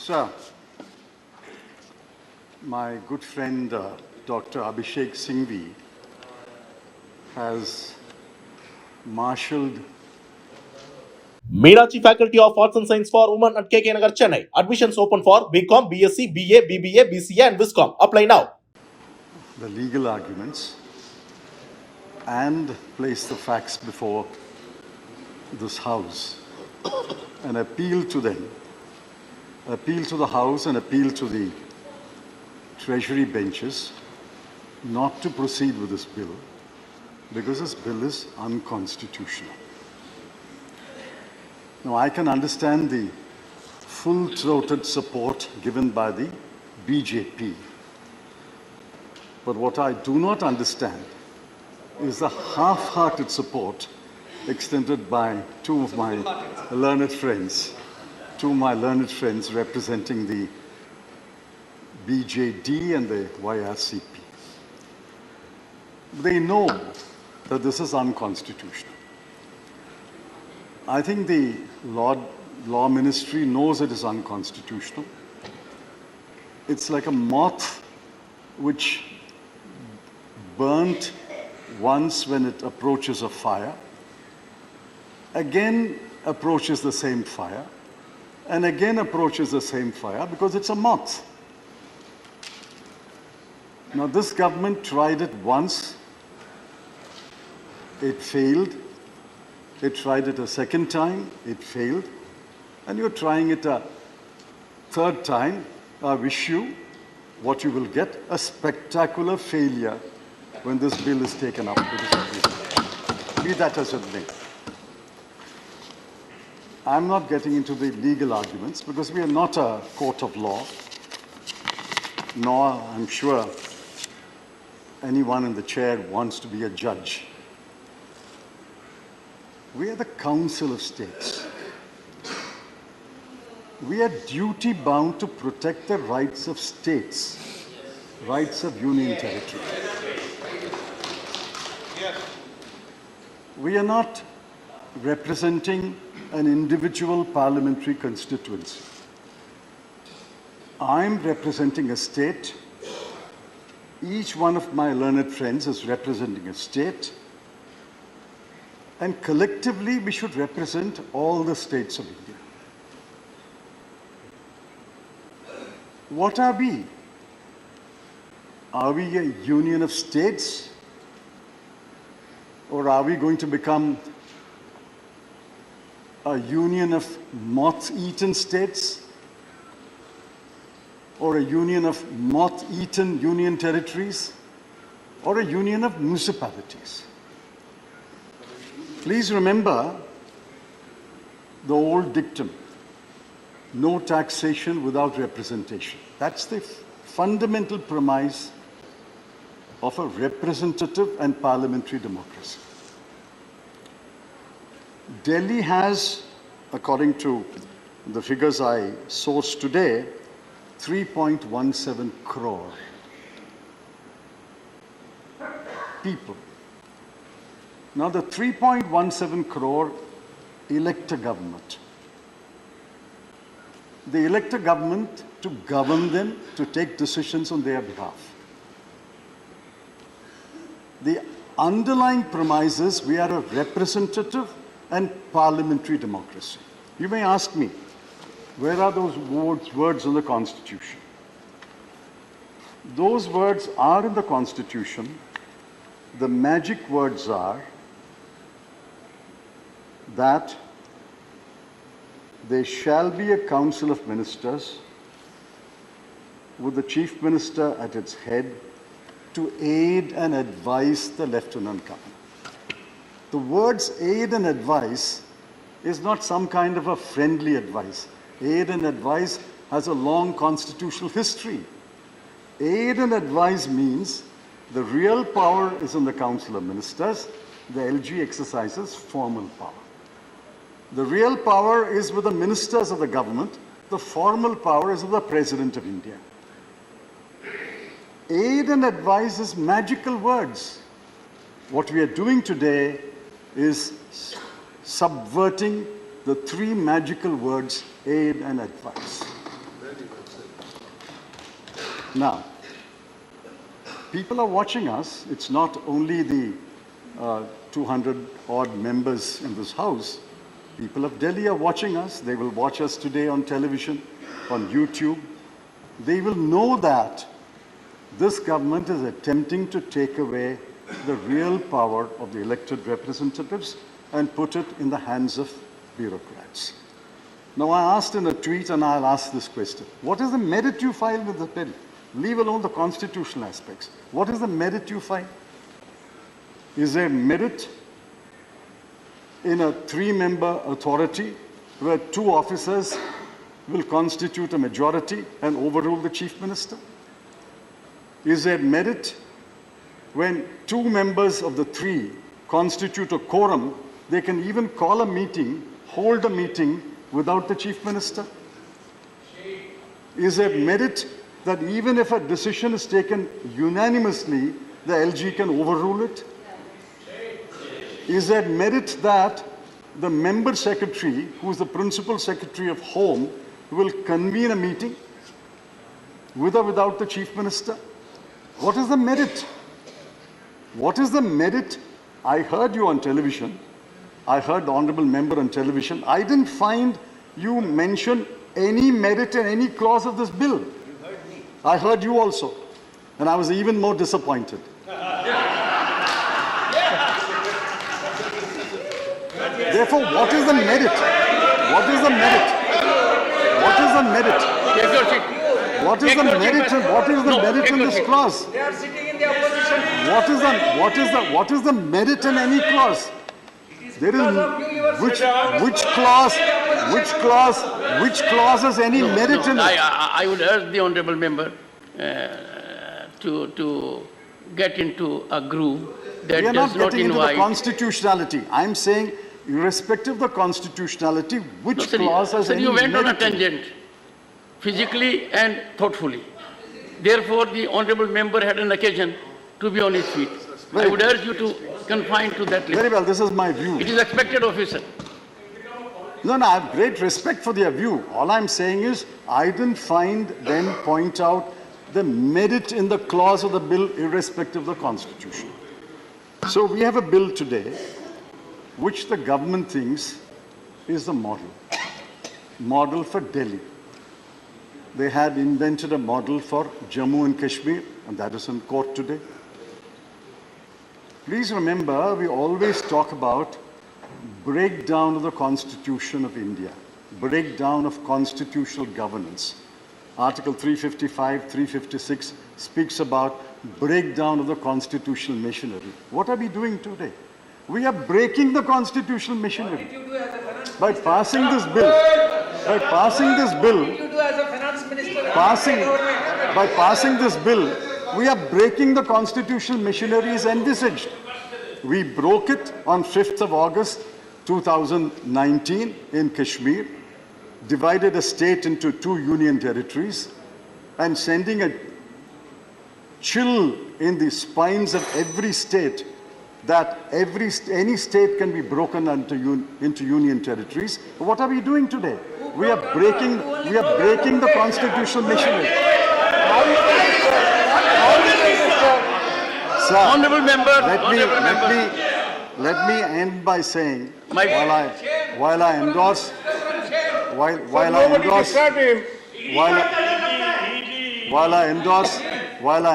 Sir, my good friend Dr. Abhishek Singhvi has marshalled Meenakshi Faculty of Arts and Science for Women at KK Nagar, Chennai. Admissions open for BCom, BSc, BA, BBA, BCA and Viscom. Apply now. the legal arguments and place the facts before this House and appeal to them, appeal to the House and appeal to the Treasury benches not to proceed with this bill because this bill is unconstitutional. Now, I can understand the full-throated support given by the BJP. But what I do not understand is the half-hearted support extended by two of my learned friends representing the BJD and the YRCP. They know that this is unconstitutional. I think the Law Ministry knows it is unconstitutional. It's like a moth which burnt once when it approaches a fire, again approaches the same fire, and again approaches the same fire because it's a moth. Now, this government tried it once, it failed. It tried it a second time, it failed. And you're trying it a third time. I wish you what you will get, a spectacular failure when this bill is taken up. Be that as it may. I'm not getting into the legal arguments because we are not a court of law, nor, I'm sure, anyone in the chair wants to be a judge. We are the Council of States. We are duty-bound to protect the rights of states, rights of union territory. We are not representing an individual parliamentary constituency. I'm representing a state. Each one of my learned friends is representing a state. And collectively, we should represent all the states of India. What are we? Are we a union of states? Or are we going to become a union of moth-eaten states? Or a union of moth-eaten union territories? Or a union of municipalities? Please remember the old dictum, no taxation without representation. That's the fundamental premise of a representative and parliamentary democracy. Delhi has, according to the figures I sourced today, 3.17 crore people. Now, the 3.17 crore elect a government. They elect a government to govern them, to take decisions on their behalf. The underlying premise is we are a representative and parliamentary democracy. You may ask me, where are those words in the Constitution? Those words are in the Constitution. The magic words are that there shall be a council of ministers with the chief minister at its head to aid and advise the lieutenant governor. The words aid and advise is not some kind of a friendly advice. Aid and advise has a long constitutional history. Aid and advise means the real power is in the council of ministers. The LG exercises formal power. The real power is with the ministers of the government. The formal power is with the President of India. Aid and advise is magical words. What we are doing today is subverting the three magical words, aid and advice. Now, people are watching us. It's not only the 200 odd members in this house. People of Delhi are watching us. They will watch us today on television, on YouTube. They will know that this government is attempting to take away the real power of the elected representatives and put it in the hands of bureaucrats. Now, I asked in a tweet, and I'll ask this question. What is the merit you file with the bill? Leave alone the constitutional aspects. What is the merit you file? Is there merit in a 3-member authority where 2 officers will constitute a majority and overrule the chief minister? Is there merit when 2 members of the 3 constitute a quorum, they can even call a meeting, hold a meeting without the chief minister? Is there merit that even if a decision is taken unanimously, the LG can overrule it? Is there merit that the member secretary, who is the principal secretary of Home, will convene a meeting with or without the chief minister? What is the merit? What is the merit? I heard you on television. I heard the honorable member on television. I didn't find you mention any merit in any clause of this bill. You heard me. I heard you also. And I was even more disappointed. Therefore, what is the merit? What is the merit? What is the merit? What is the merit? What is the merit in this clause? They are sitting in the opposition. What is the merit in any clause? There is which clause has any merit in it? I would urge the honourable member to get into a groove that We are does not not getting into the invite. constitutionality. I'm saying, irrespective of the constitutionality, which clause has Sir, any you went on a merit in it? tangent, physically and thoughtfully. Therefore, the honourable member had an occasion to be on his feet. I would urge you to confine to that Very limit. well, this is my view. It is expected of you, sir. No, I have great respect for their view. All I'm saying is, I didn't find them point out the merit in the clause of the bill, irrespective of the constitution. So we have a bill today, which the government thinks is the model for Delhi. They had invented a model for Jammu and Kashmir, and that is in court today. Please remember, we always talk about breakdown of the Constitution of India, breakdown of constitutional governance. Article 355, 356 speaks about breakdown of the constitutional machinery. What are we doing today? We are breaking the constitutional machinery by passing this bill. By passing this bill, by passing this bill, we are breaking the constitutional machinery as envisaged. We broke it on 5th of August 2019 in Kashmir, divided a state into 2 union territories, and sending a chill in the spines of every state that any state can be broken into union territories. What are we doing today? We are breaking the constitutional machinery. Sir, Honourable member, let me end by saying, My- while I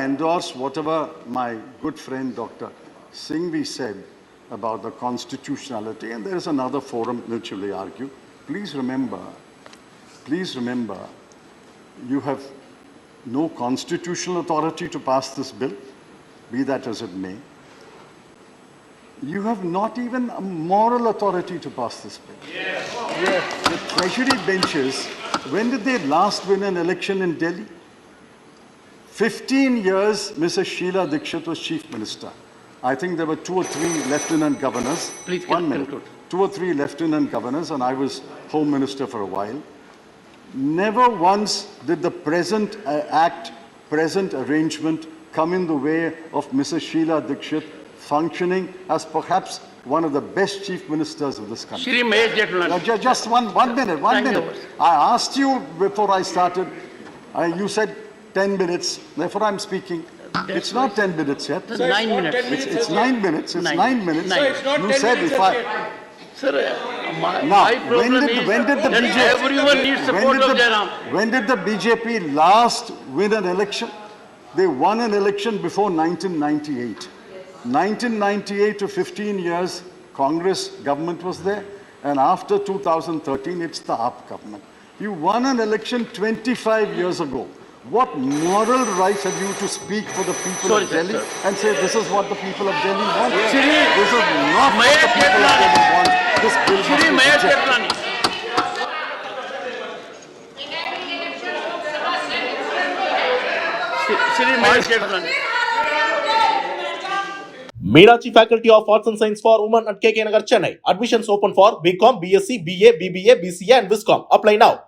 endorse whatever my good friend Dr. Singhvi said about the constitutionality, and there is another forum which will argue. Please remember, you have no constitutional authority to pass this bill, be that as it may. You have not even a moral authority to pass this bill. The treasury benches, when did they last win an election in Delhi? 15 years, Mrs. Sheila Dikshit was chief minister. I think there were 2 or 3 lieutenant governors. Please 1 minute. conclude. 2 or 3 lieutenant governors, and I was home minister for a while. Never once did the present present arrangement come in the way of Mrs. Sheila Dikshit functioning as perhaps one of the best chief ministers of this country. Shri Mahesh Jetulani. Just one minute. Thank you. I asked you before I started, you said 10 minutes. Therefore, I'm speaking. It's not 10 minutes yet. Sir, 9 minutes. It's 9 minutes. It's 9 minutes. Sir, it's not You 10 said minutes if as I. yet. Sir, my Now, problem is when did the that BJP everyone needs support of Jairam. when did the BJP last win an election? They won an election before 1998. 1998 to 15 years, Congress government was there. And after 2013, it's the ABP government. You won an election 25 years ago. What moral right have you to speak for the people Sorry, of sir, Delhi sir. and say this is what the people of Delhi want? Shri This is not what the people of Delhi want. This bill must Shri be Mayor rejected. Chaplani. Shri Mayor Chaplani. Meenakshi Faculty of Arts and Science for Women at KK Nagar, Chennai. Admissions open for BCom, BSc, BA, BBA, BCA and Viscom. Apply now.